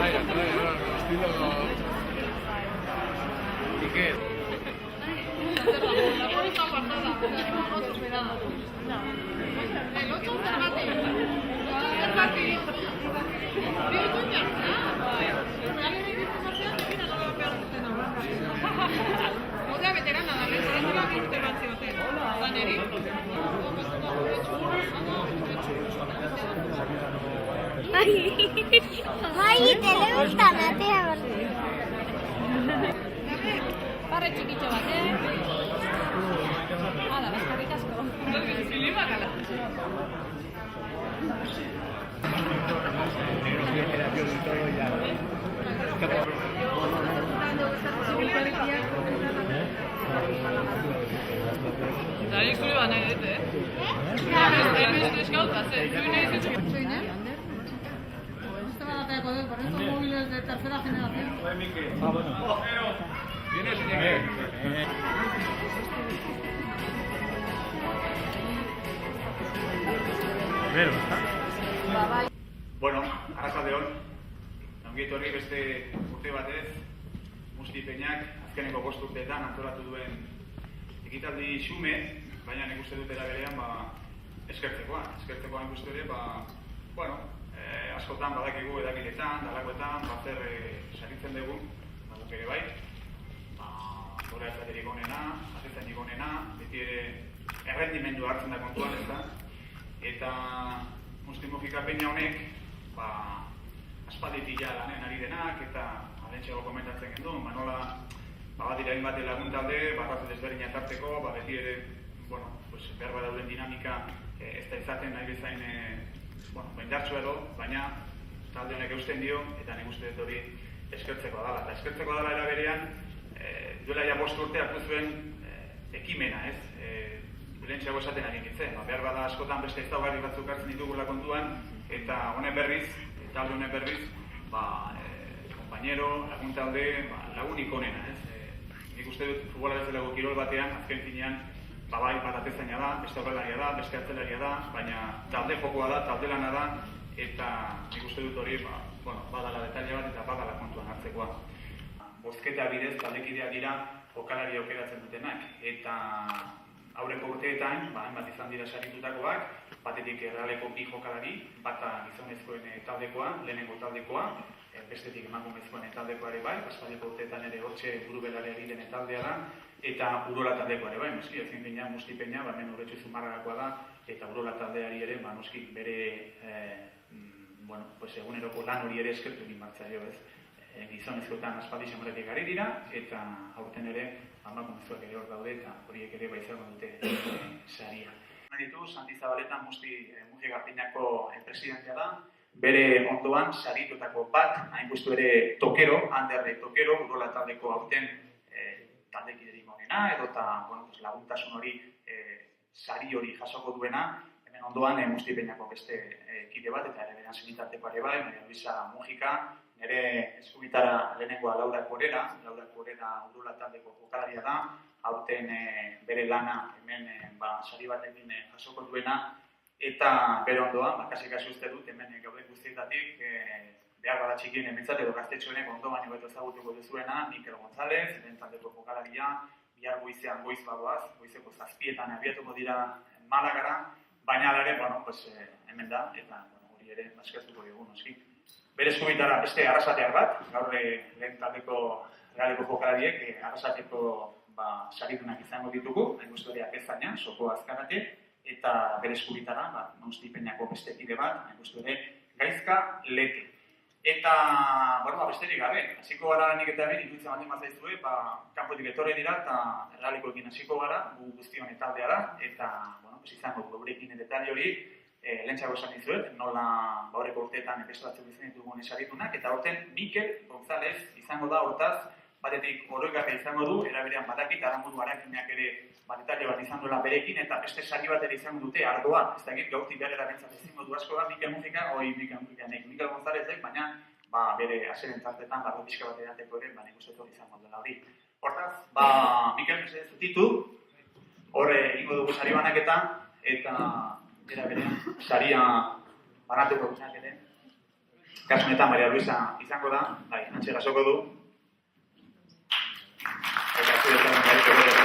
estilo... Iker. La puerta apartada, no superada. El 8 zergatik. Zergatik. Dio duña. Realmente dices hacer que no lo peor que no. Otra veterana, la veterana que te va a hacer. Daneri. Bai, telebistan atea Parre txikitxo bat, Hala, eskerrik asko. Filima gala. Zanik zure bat nahi dut, Ez eskautaz, zure nahi zut. Soine? Este va a tener poder, por estos móviles de tercera generación. Viene señor. Bueno, arratsaldeon. Ongi etorri beste urte batez, Musti Peñak azkeneko 5 urteetan antolatu duen ekitaldi xume, baina nik uste dut era berean eskertzekoa nik uste ere, askotan badakigu edakinetan, dalakoetan, zer saritzen dugu, guk ere bai, gora ezaterik onena, atezainik onena, beti ere errendimendu hartzen da kontuan ez da, eta Musti Mujika Peña honek, aspalditik ja lanen ari denak, eta alentxego komentatzen gendu, nola badira hainbat lagun talde, bataz desberdina tarteko, beti ere, behar dauden dinamika ez da izaten nahi bezain indartsu edo, baina talde honek eusten dio, eta nik uste dut hori eskertzeko dala. Eta eskertzeko dala era berean, duela ja 5 urte hartu zuen ekimena, ez? Lehentxeago esaten ari nintzen, behar bada askotan beste ezaugarri batzuk hartzen ditugula kontuan, eta honen berriz, talde honen berriz, kompainero, lagun talde, lagunik onena, ez? Nik uste dut futbola bezalago kirol batean, azken finean, bai bat atezaina da, beste aurrelaria da, beste hartzelaria da, baina talde jokoa da, talde lana da, eta nik uste dut hori, badala detaile bat eta badala kontuan hartzekoa. Bozketa bidez, taldekideak dira, jokalari aukeratzen dutenak, eta aurreko urteetan, hainbat izan dira saritutakoak, batetik Realeko 2 jokalari, bata gizonezkoen taldekoa, lehenengo taldekoa, bestetik emakumezkoen taldekoa ere bai, aspaldiko urteetan ere hortxe burubelari den taldea da, eta Urola taldekoa ere bai, noski, ezin dina Musti Peña, hemen Urretxu Zumarragakoa da, eta Urola taldeari ere, noski, bere eguneroko lan hori ere eskertu egin martzaio, ez? Gizonezkoetan aspaldi xamarretik ari dira, eta aurten ere emakumezkoak ere hor daude, eta horiek ere izango dute saria. Ditu, Santi Zabaletan Mujika Peñako presidentea da, bere ondoan saritutako bat, hain guztu ere Tokero, Anderre Tokero, Urola taldeko aurten taldekiderik onena, edo laguntasun hori, sari hori jasoko duena, hemen ondoan Musti Peñako beste kide bat, eta ere beran senitarteko ere bai, Maria Luisa Mujika, nire eskubitara lehenengoa Laura Korera Urola taldeko jokalaria da, aurten bere lana hemen sari batekin jasoko duena, eta bere ondoan, kasik uste dut, hemen gauden guztietatik, behar bada txikien ementzat edo gaztetxoenek ondoan egoeto ezagutuko duzuena, Mikel González, hemen taldeko jokalaria, bihar goizean goiz badoaz, goizeko 7etan abiatuko dira Malagara, baina alare, hemen da, eta hori ere eskertuko dugu noski. Bere eskubitara beste arrasatear bat, gaur lehen taldeko Realeko jokalariek arrasateko saritunak izango ditugu, hain guztoriak ezaina, soko azkarate, eta bere eskubitara, Musti Peñako beste kide bat, hain guztore Gaizka Lete. Eta, besterik gabe, hasiko gara nik eta ben, intuitzen baldin bazaizue, kanpotik etorri dira, eta Realekoekin hasiko gara, gu guztion taldea da, eta, izango gurekin detalle hori, lehentxago esan dizuet, nola horreko urteetan beste batzuk izan ditugun esaritunak, eta horten Mikel González izango da hortaz, batetik oroigarria izango du, eraberean badakit, Aranburu Arakineak ere detalle bat izan duela berekin, eta beste sari bat ere izango dute Ardoa, ez dakit gaurtik berera bentsat ezingo du asko da, Mikel Gonzálezek, baina bere aseren tartetan, pixka bat edateko ere, nik uste hori izango duela hori. Hortaz, Mikel zutitu, horre egingo dugu sari banaketa, eta era berean saria banatuko gunak ere. Kasu honetan Maria Luisa izango da, bai, antxe jasoko du. Eta zuetan gaiteko dira.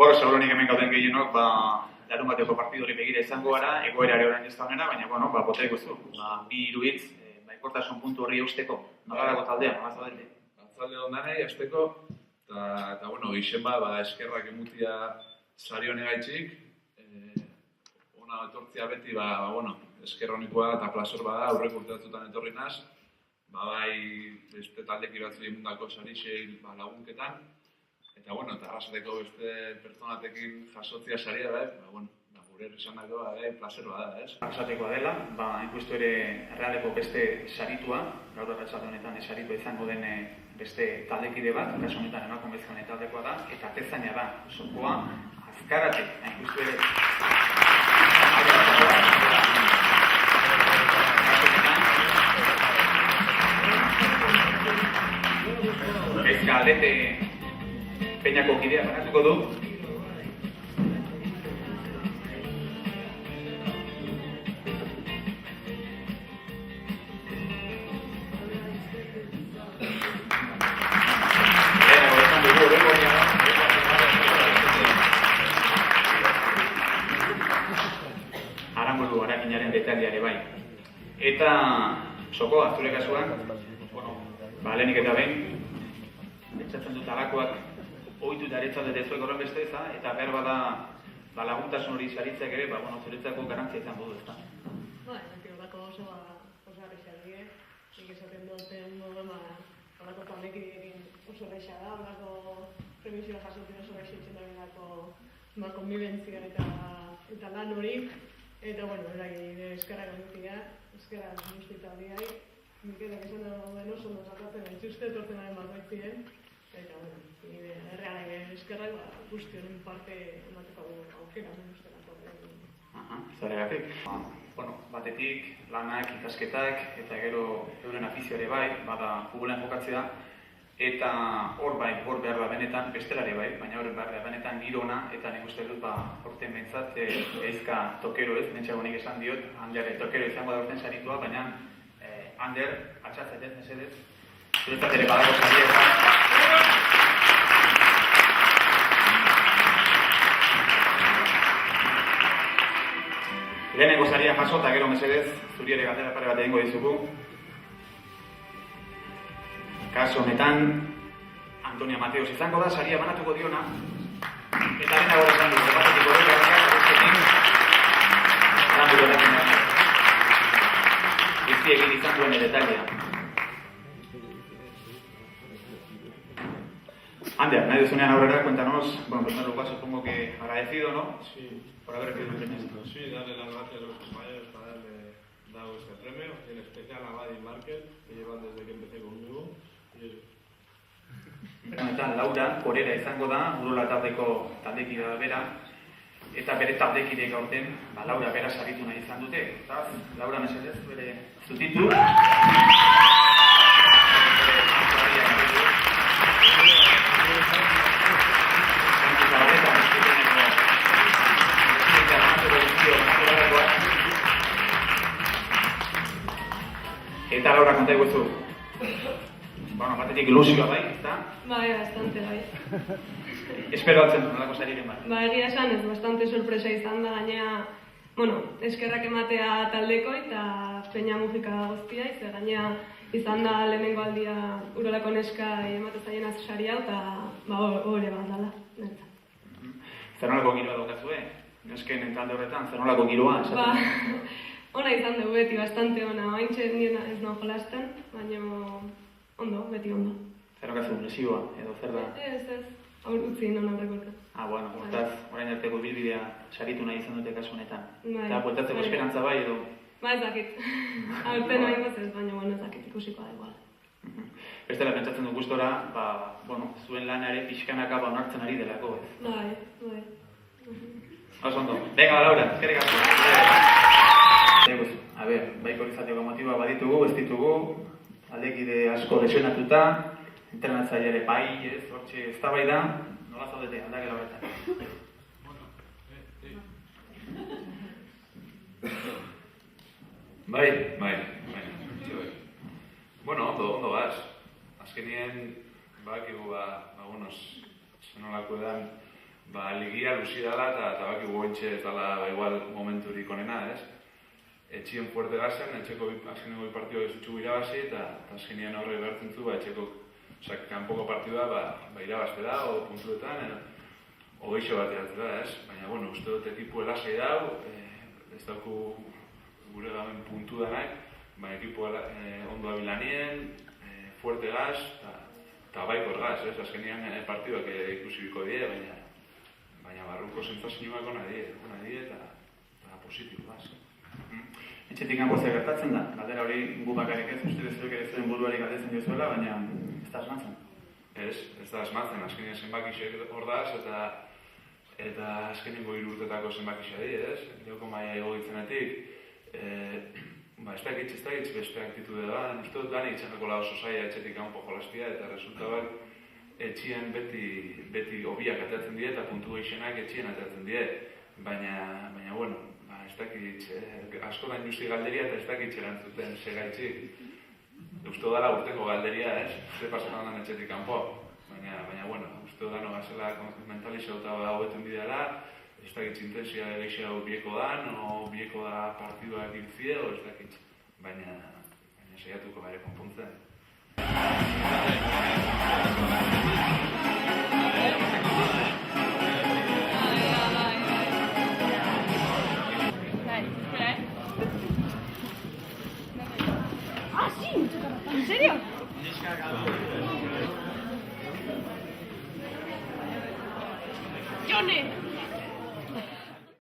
Boro, seguruenik hemen gauden gehienok, larun bateko partidu hori begira izango gara, egoerare orain ez da honena, baina, bota ikustu. Bi hiruhitz, baikortasun puntu horri eusteko, nola dago taldea, nola zaudete? Talde ondanei, azteko, eta, gixen eskerrak emutia sari honegaitxik, ona etortzia beti, esker honikoa eta plazor bada, aurrek urteatzutan etorri naz, bai, beste taldeki batzu imundako sari xeil lagunketan, eta, eta arrasateko beste pertsonatekin jasotzia saria da, gure esanako placer bada, ez? Arrasatekoa dela, ikustu ere Realeko beste saritua, gaur arrasate honetan saritua izango den beste taldekide bat, kasu honetan emakumezkoen taldekoa da, eta atezaina da, sokoa Azkarate, ikustu ere Aldete Peñako kidea banatuko du. Aramburu Arakinaren detaliare bai. Eta sokoa, zure kasuan, lehenik eta behin, pentsatzen dut alakoak ohitu eta aretzalde dezuek horren beste eza, eta behar bada laguntasun hori saritzeak ere, zuretzako garantzia izan du, ezta? Beti horako oso arrexarik, nik esaten duten modu, horako taldekideekin oso arrexa da, horako premisioa jasotzen oso arrexetzen da konbibentzia eta lan hori, eta, eskerrak emutia, eskerrak guzti taldeai, nik esan den oso nosatatzen entzuzte etortzenaren bakoitzien, eta, errealak eskerrak guzti honen parte emateko aukera menuztelako. Zaregatik. Batetik, lanak, ikasketak, eta gero euren afizioare bai, bada futbolean jokatzea, eta hor behar da benetan, bestelare bai, baina hor behar da benetan girona, eta nik uste dut, horten bentsat, eizka tokero ez, nintxagonik esan diot, Ander tokero izango da horten saritua, baina Ander, atxatzetez, mesedez, zuretzat ere badako saria lehenengo saria jaso, eta gero mesedez, zuri ere galdera pare bat egingo dizugu. Kasu honetan, Antonia Mateos izango da, saria banatuko diona, eta dena gora esan dut, batetik horrela Bizti egin izan duen detalia. Ander, nahi duzunean aurrera, cuéntanos, en primer lugar supongo que agradecido, ¿no? Sí. Por haber recibido el premio. Sí, darle las gracias a los compañeros por haberme dado este premio, en especial a Buddy Market, que llevan desde que empecé conmigo. Eta Laura, korera izango da, Urola taldeko taldekidea bera, eta bere taldekideek aurten, Laura bera saritu nahi izan dute. Eta Laura mesedez, bere zutitu. Eta Laura, konta iguzu. Batetik ilusioa bai, ezta? Bai, bastante bai. Espero altzen dut, nolako sariren bai. Egia esan ez, bastante sorpresa izan da, gainea, eskerrak ematea taldeko eta peña musika guztia, ze gainea izan da lehenengo aldia Urolako neska ematen zaien saria eta hori bat dala. Zer nolako giroa daukazue? Nesken talde horretan, zer nolako giroa? Ona izan dugu beti, bastante ona. Oaintxe nien ez nago jolasten, baina ondo, beti ondo. Zer okazu, lesioa edo zer da? Ez, utzi non aurrekoetan. Hortaz, orain arteko bilbidea saritu nahi izan dute kasu honetan. Bai. Eta bueltatzeko esperantza bai edo? Ba, ez dakit. Aurten nahi ez, baina, bueno, ez dakit ikusiko da igual. Bestela pentsatzen du gustora, zuen lana ere pixkanaka onartzen ari delako, ez? Bai. Oso ondo. Venga, Laura, eskerrik asko. A ber, baiko izateko motiba baditugu, ez ditugu, aldekide asko lesionatuta, entrenatzaile ere bai, ez, hortxe eztabaida, nola zaudete, aldaketa horretan. Bai. Bueno, ondo baz. Azkenien, bakigu, zenolako edan, ligia luzi dela eta bakigu gointxe ez dela igual momenturik onena, ez? Etxien fuerte gazen, etxeko azkeneko bi partidua ez dutxugu irabazi eta azkenien horre behartzen zu, etxeko kanpoko partidua irabazte da, o puntuetan, o geixo bat eratzen da, ez? Baina, bueno, uste dut ekipu elasei dau, ez dauku gure gaben puntu danak, baina ekipu ondo abilanien, fuerte gaz, eta baikor gaz, ez? Azkenian partiduak ikusi biko die, baina barruko zentzazioak ona die eta positibo gaz. Etxetik kanpo zer gertatzen da, galdera hori gu bakarrik ez, uste dezuek ere zuen buruari galdetzen diozuela, baina ez da asmatzen. Ez da asmatzen, azkenien zenbakixek hor daz, eta azkenengo 3 urtetako zenbakixea di, ez? Joko maia egogitzenetik, ez dakitz beste aktitude da, uste dut dani itxaneko la oso zaila etxetik kanpo jolastia, eta resultabak etxien beti hobiak atatzen die, eta puntu gehixenak etxien atatzen die, baina, bueno, ez dakitz, askotan justi galderia eta ez dakitz erantzuten segaitzik. Uste dala urteko galderia, ez? Ze pasan handan etxetik kanpo. Baina, bueno, uste dano gazela mentalizauta hauetan bidela, ez dakitz intensia egeixea hau bieko dan, o bieko da partiduak iltzie, o ez dakitz. Baina saiatuko bare konpontzen. ¿En serio? Johnny.